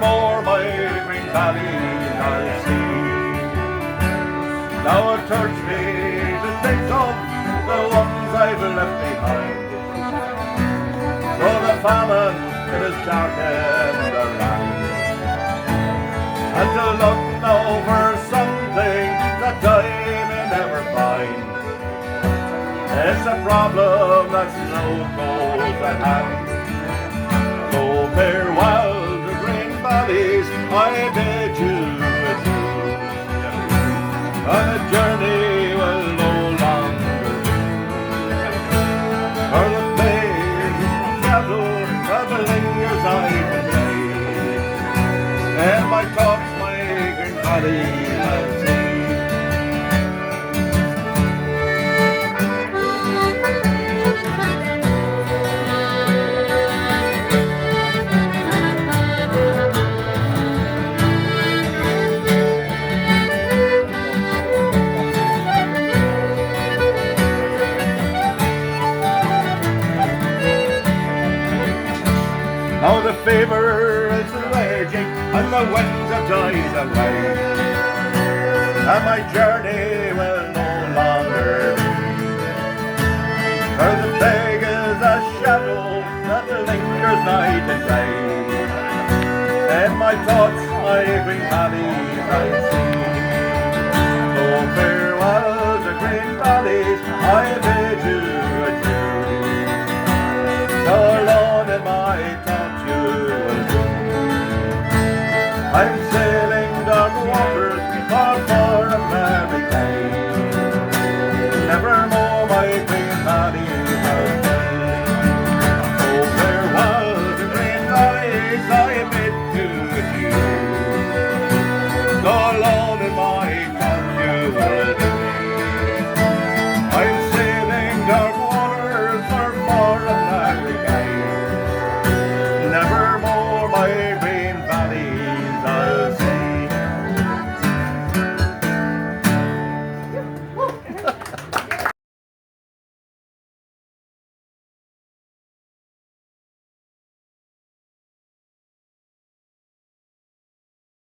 more my green valleys I'll see. Now it hurts me to think of the ones I've left behind. Through the famine it has darkened the land, and to look now for something that I may never find. It's a problem that's no goes at hand. So farewell to green valleys, I bid you adieu. And the journey will no longer do. For the pain shadow that lingers night and day, and my thoughts, my green valleys I'll see. Now the fever is raging and the winds have died away, and my journey will no longer be. For the plague is a shadow that lingers night and day, and my thoughts, my green valleys I see. So farewell to green valleys, I bid you adieu. So alone in my thoughts you will do. I'm saying